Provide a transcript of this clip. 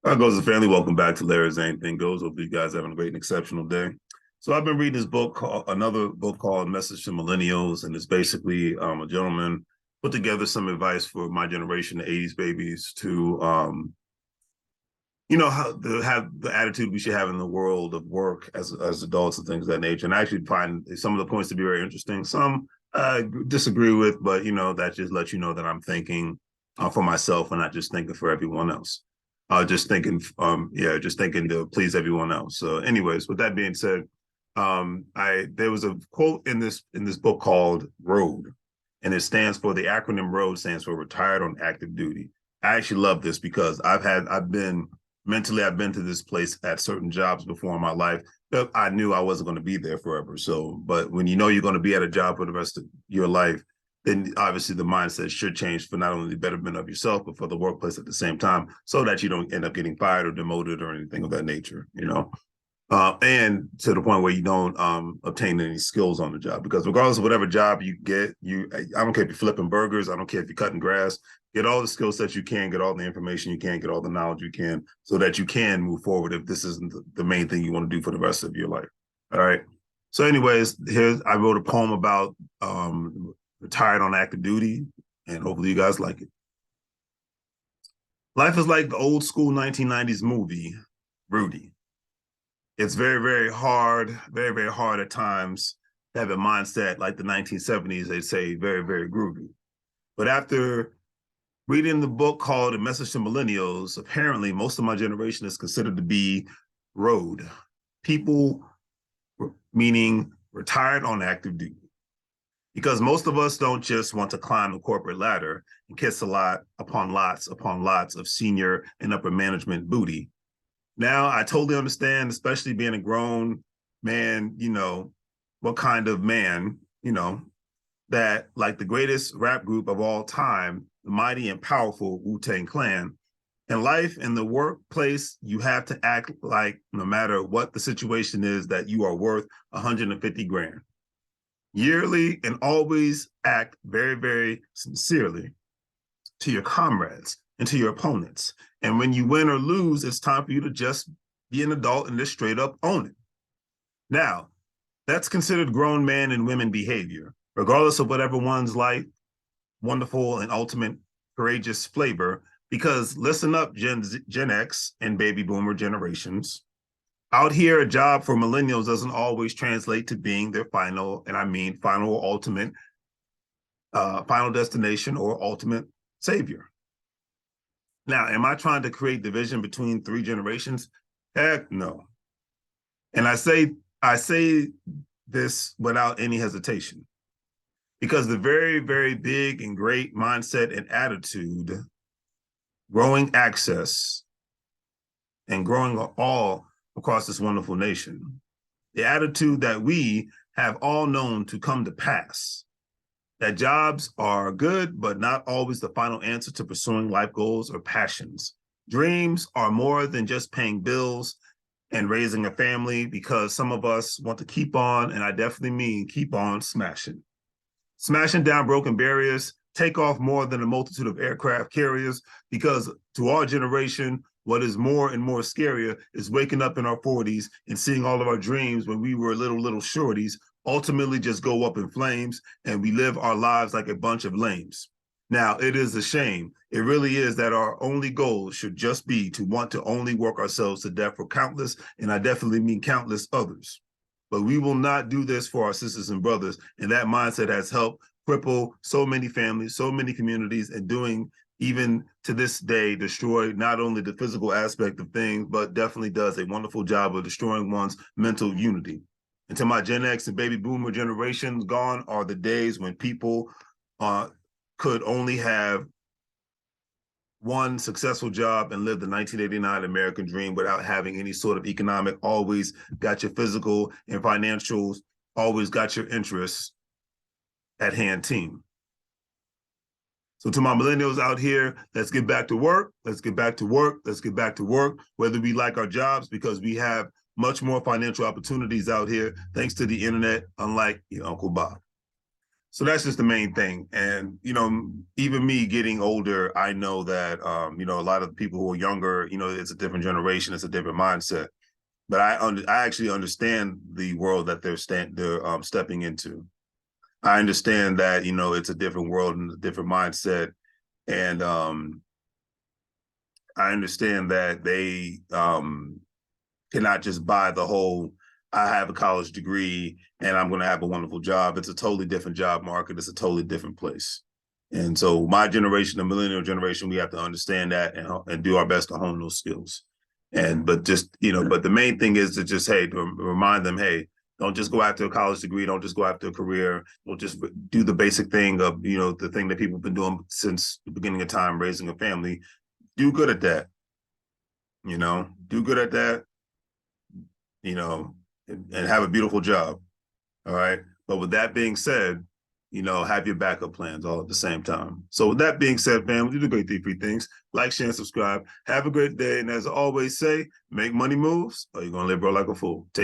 How goes the family? Welcome back to Larry's Anything Goes. Hope you guys having a great and exceptional day. So I've been reading this book called another book called Message to Millennials, and it's basically a gentleman put together some advice for my generation, the '80s babies, to how to have the attitude we should have in the world of work as adults and things of that nature. And I actually find some of the points to be very interesting. Some I disagree with, but that just lets you know that I'm thinking for myself and not just thinking for everyone else. Just thinking to please everyone else. So, anyways, with that being said, there was a quote in this book called Road, and it stands for the acronym Road stands for Retired on Active Duty. I actually love this because I've been to this place at certain jobs before in my life, but I knew I wasn't going to be there forever. So, but when you know you're going to be at a job for the rest of your life, then obviously the mindset should change for not only the betterment of yourself, but for the workplace at the same time, so that you don't end up getting fired or demoted or anything of that nature, and to the point where you don't obtain any skills on the job. Because regardless of whatever job you get, I don't care if you're flipping burgers, I don't care if you're cutting grass, get all the skill sets you can, get all the information you can, get all the knowledge you can, so that you can move forward if this isn't the main thing you want to do for the rest of your life. All right. So anyways, I wrote a poem about retired on active duty, and hopefully you guys like it. Life is like the old school 1990s movie, Rudy. It's very, very hard at times to have a mindset like the 1970s, they say very, very groovy. But after reading the book called A Message to Millennials, apparently most of my generation is considered to be road. People, meaning retired on active duty. Because most of us don't just want to climb the corporate ladder and kiss a lot upon lots of senior and upper management booty. Now I totally understand, especially being a grown man, what kind of man, that like the greatest rap group of all time, the mighty and powerful Wu-Tang Clan, in life, in the workplace, you have to act like no matter what the situation is, that you are worth 150 grand. Yearly, and always act very, very sincerely to your comrades and to your opponents. And when you win or lose, it's time for you to just be an adult and just straight up own it. Now, that's considered grown man and women behavior, regardless of whatever one's life, wonderful and ultimate courageous flavor, because listen up, Gen X and baby boomer generations. Out here, a job for millennials doesn't always translate to being their final, and I mean final ultimate, final destination or ultimate savior. Now, am I trying to create division between three generations? Heck no. And I say this without any hesitation, because the very, very big and great mindset and attitude, growing access and growing all across this wonderful nation, the attitude that we have all known to come to pass, that jobs are good, but not always the final answer to pursuing life goals or passions. Dreams are more than just paying bills and raising a family, because some of us want to keep on, and I definitely mean keep on smashing down broken barriers, take off more than a multitude of aircraft carriers, because to our generation, what is more and more scarier is waking up in our 40s and seeing all of our dreams when we were little shorties ultimately just go up in flames, and we live our lives like a bunch of lames. Now, it is a shame. It really is, that our only goal should just be to want to only work ourselves to death for countless, and I definitely mean countless others. But we will not do this for our sisters and brothers, and that mindset has helped cripple so many families, so many communities, and doing, even to this day, destroy not only the physical aspect of things, but definitely does a wonderful job of destroying one's mental unity. And to my Gen X and baby boomer generations, gone are the days when people could only have one successful job and live the 1989 American dream without having any sort of economic, always got your physical and financials, always got your interests at hand team. So to my millennials out here, let's get back to work. Let's get back to work. Let's get back to work, whether we like our jobs, because we have much more financial opportunities out here thanks to the internet, unlike your Uncle Bob. So that's just the main thing. And, even me getting older, I know that, a lot of people who are younger, it's a different generation, it's a different mindset. But I actually understand the world that they're stepping into. I understand that, it's a different world and a different mindset. And I understand that they cannot just buy the whole, I have a college degree and I'm going to have a wonderful job. It's a totally different job market. It's a totally different place. And so my generation, the millennial generation, we have to understand that and do our best to hone those skills. But the main thing is to just, hey, to remind them, hey, don't just go after a college degree. Don't just go after a career. Don't just do the basic thing of, the thing that people have been doing since the beginning of time, raising a family. Do good at that. Do good at that, and have a beautiful job. All right. But with that being said, have your backup plans all at the same time. So with that being said, fam, do the great three things. Like, share, and subscribe. Have a great day. And as I always say, make money moves or you're going to live, bro, like a fool. Take care.